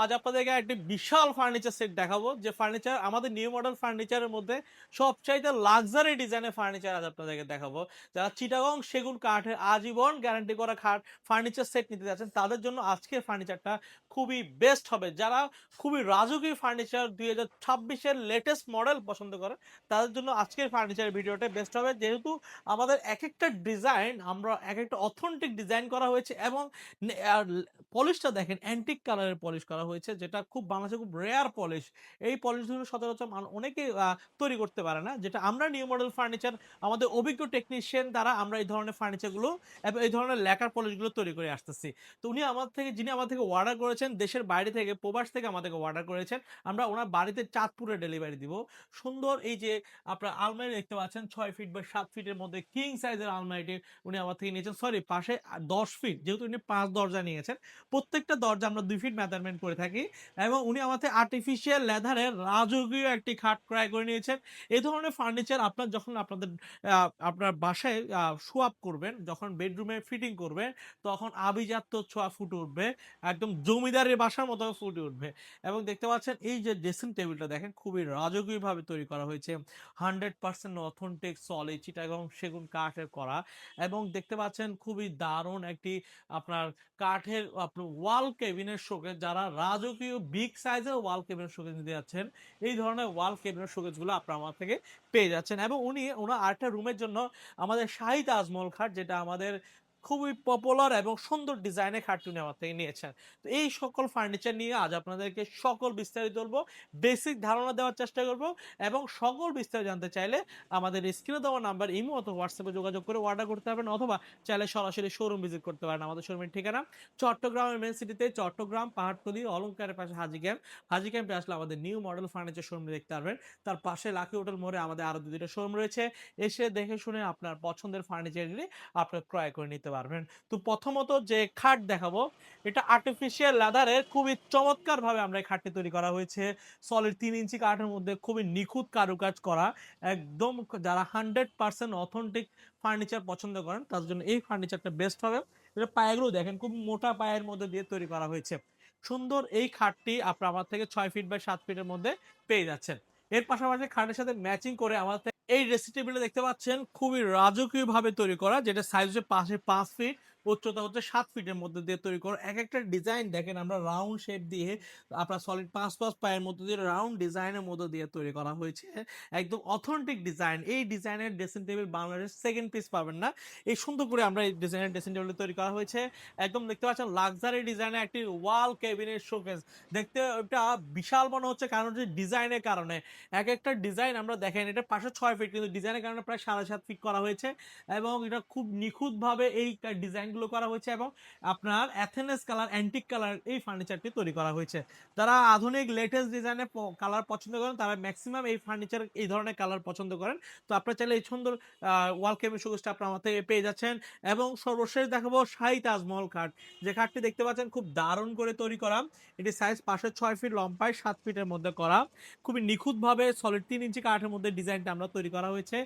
আজ আপনাদেরকে একটি বিশাল ফার্নিচার সেট দেখাবো, যে ফার্নিচার আমাদের নিউ মডেল ফার্নিচারের মধ্যে সবচাইতে লাক্সারি ডিজাইনের ফার্নিচার আজ আপনাদেরকে দেখাবো। যারা চিটাগং সেগুন কাঠের আজীবন গ্যারান্টি করা ফার্নিচার সেট নিতে যাচ্ছেন, তাদের জন্য আজকের ফার্নিচারটা খুবই বেস্ট হবে। যারা খুবই রাজকীয় ফার্নিচার 2026-এর লেটেস্ট মডেল পছন্দ করে, তাদের জন্য আজকের ফার্নিচার ভিডিওটা বেস্ট হবে। যেহেতু আমাদের এক একটা ডিজাইন, আমরা এক একটা অথেন্টিক ডিজাইন করা হয়েছে, এবং পলিশটা দেখেন অ্যান্টিক কালারের পলিশ করা হয়েছে, যেটা খুব বাংলাদেশে খুব রেয়ার পলিশ। এই পলিশগুলো সচরাচর অনেকে তৈরি করতে পারে না, যেটা আমরা নিউ মডেল ফার্নিচার আমাদের অভিজ্ঞ টেকনিশিয়ান দ্বারা আমরা এই ধরনের ফার্নিচারগুলো এবং এই ধরনের ল্যাকার পলিশগুলো তৈরি করে আসতেছি। তো যিনি আমার থেকে অর্ডার করেছেন, দেশের বাইরে থেকে, প্রবাস থেকে আমাদেরকে অর্ডার করেছেন, আমরা ওনার বাড়িতে চাঁদপুরে ডেলিভারি দিব। সুন্দর এই যে আপনার আলমারি দেখতে পাচ্ছেন, 6 ফিট বা 7 ফিটের মধ্যে কিং সাইজের আলমারিটি উনি আমার থেকে নিয়েছেন। সরি, পাশে 10 ফিট, যেহেতু উনি 5 দরজা নিয়েছেন, প্রত্যেকটা দরজা আমরা 2 ফিট মেজারমেন্ট করে থাকি। এবং উনি আমাদের আর্টিফিশিয়াল লেদারের রাজকীয় একটি খাট ক্রয় করে নিয়েছেন। এই ধরনের ফার্নিচার আপনার যখন আপনার বাসায় সোয়াপ করবেন, যখন বেডরুমে ফিটিং করবেন, তখন আভিজাত্য ছোঁয়া ফুটে উঠবে, একদম জমিদারের বাসার মতো ফুটে উঠবে। এবং দেখতে পাচ্ছেন এই যে ড্রেসিং টেবিলটা দেখেন, খুবই রাজকীয় ভাবে তৈরি করা হয়েছে। 100% অথেন্টিক সলিড চিটাগং সেগুন কাঠের করা। এবং দেখতে পাচ্ছেন খুবই দারুণ একটি আপনার কাঠের আপনার ওয়াল কেবিনের শোকেস, যারা রাজকীয় বিগ সাইজের ওয়াল কেবিনের শোকেস নিতে যাচ্ছেন, এই ধরনের ওয়াল কেবিনের শোকেস গুলো আপনার আমার থেকে পেয়ে যাচ্ছেন। এবং ওনার আরেকটা রুমের জন্য আমাদের শাহী তাজমহল খাট, যেটা আমাদের খুবই পপুলার এবং সুন্দর ডিজাইনের খাটটি উনি আমার থেকে নিয়েছেন। তো এই সকল ফার্নিচার নিয়ে আজ আপনাদেরকে সকল বিস্তারিত বলবো, বেসিক ধারণা দেওয়ার চেষ্টা করব। এবং সকল বিস্তারিত জানতে চাইলে আমাদের স্ক্রিনে দেওয়া নাম্বার ইমো অথবা হোয়াটসঅ্যাপে যোগাযোগ করে অর্ডার করতে পারবেন, অথবা চাইলে সরাসরি শোরুম ভিজিট করতে পারেন। আমাদের শোরুমের ঠিকানা চট্টগ্রামের মেন সিটিতে, চট্টগ্রাম পাহাড়তলী অলংকারের পাশে হাজি ক্যাম্প। হাজি ক্যাম্পে আসলে আমাদের নিউ মডেল ফার্নিচার শোরুম দেখতে পারবেন। তার পাশে লাকি হোটেল মোড়ে আমাদের আরো দুটো শোরুম রয়েছে। এসে দেখে শুনে আপনার পছন্দের ফার্নিচারগুলি আপনার ক্রয় করে নিতে পারবেন। তো প্রথমত যে খাট দেখাবো, এটা আর্টিফিশিয়াল লেদারের খুবই চমৎকার ভাবে আমরা এই খাটটি তৈরি করা হয়েছে। সলিড 3 ইঞ্চি কাঠের মধ্যে খুবই নিখুঁত কারুকাজ করা, একদম যারা 100% অথেন্টিক ফার্নিচার পছন্দ করেন, তার জন্য এই ফার্নিচারটা বেস্ট হবে। এটা পায়াগুলো দেখেন, খুব মোটা পায়ের মধ্যে দিয়ে তৈরি করা হয়েছে। সুন্দর এই খাটটি আপনার আমার থেকে 6 ফিট বাই 7 ফিটের মধ্যে পেয়ে যাচ্ছেন। এর পাশাপাশি খাটের সাথে ম্যাচিং করে আমাদের এই ড্রেসিং টেবিলটা দেখতে পাচ্ছেন, খুবই রাজকীয় ভাবে তৈরি করা, যেটা সাইজ হচ্ছে পাশে 5 ফিট, উচ্চতা হচ্ছে 7 ফিটের মধ্যে দিয়ে তৈরি করা। এক একটা ডিজাইন দেখেন, আমরা রাউন্ড শেপ দিয়ে আপনার সলিড 5 পায়ের মধ্যে দিয়ে রাউন্ড ডিজাইনের মধ্যে দিয়ে তৈরি করা হয়েছে, একদম অথেন্টিক ডিজাইন। এই ডিজাইনের dressing table Bangladesh second piece পাবেন না। এই সুন্দর করে আমরা এই ডিজাইনের ড্রেসিং টেবিল তৈরি করা হয়েছে। একদম দেখতে পাচ্ছেন লাক্সারি ডিজাইনের একটি ওয়াল ক্যাবিনেট শোকেস। দেখতে এটা বিশাল মনে হচ্ছে, কারণ হচ্ছে ডিজাইনের কারণে। এক একটা ডিজাইন আমরা দেখেন, এটা পাশে 6 ফিট, কিন্তু ডিজাইনের কারণে প্রায় 7.5 ফিট করা হয়েছে। এবং এটা খুব নিখুঁতভাবে এই ডিজাইনগুলো করা হয়েছে। এবং আপনার অ্যাথেনেস কালার, অ্যান্টিক কালার এই ফার্নিচারটি তৈরি করা হয়েছে। যারা আধুনিক লেটেস্ট ডিজাইনের কালার পছন্দ করেন, তারা ম্যাক্সিমাম এই ফার্নিচার এই ধরনের কালার পছন্দ করেন। তো আপনারা চাইলে এই সুন্দর ওয়াল কেবিন শোকেসটা আপনার আমার থেকে পেয়ে যাচ্ছেন। এবং সর্বশেষ দেখাবো শাহী তাজমহল খাট, যে খাটটি দেখতে পাচ্ছেন খুব দারুণ করে তৈরি করা। এটি সাইজ পাশে 6 ফিট, লম্বায় 7 ফিটের মধ্যে করা। খুবই নিখুঁতভাবে সলিড 3 ইঞ্চি কাঠের মধ্যে ডিজাইনটা আমরা তৈরি করা হয়েছে।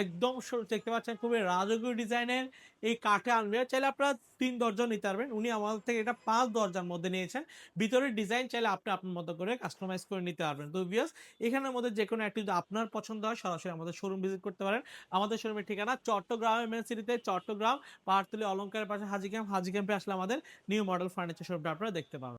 একদম দেখতে পাচ্ছেন খুবই রাজকীয় ডিজাইনের এই কাঠে আলমিরা। চাইলে আপনারা 3 দরজা নিতে পারবেন, উনি আমাদের থেকে এটা 5 দরজার মধ্যে নিয়েছেন। ভিতরের ডিজাইন চাইলে আপনি আপনার মতো করে কাস্টমাইজ করে নিতে পারবেন। তো ভিউয়ার্স, এখানের মধ্যে যে কোনো একটি যদি আপনার পছন্দ হয়, সরাসরি আমাদের শোরুম ভিজিট করতে পারেন। আমাদের শোরুমের ঠিকানা চট্টগ্রামের মেন সিটিতে, চট্টগ্রাম পাহাড়তলী অলংকারের পাশে হাজি ক্যাম্প। হাজি ক্যাম্পে আসলে আমাদের নিউ মডেল ফার্নিচার শোরুমটা আপনারা দেখতে পাবেন।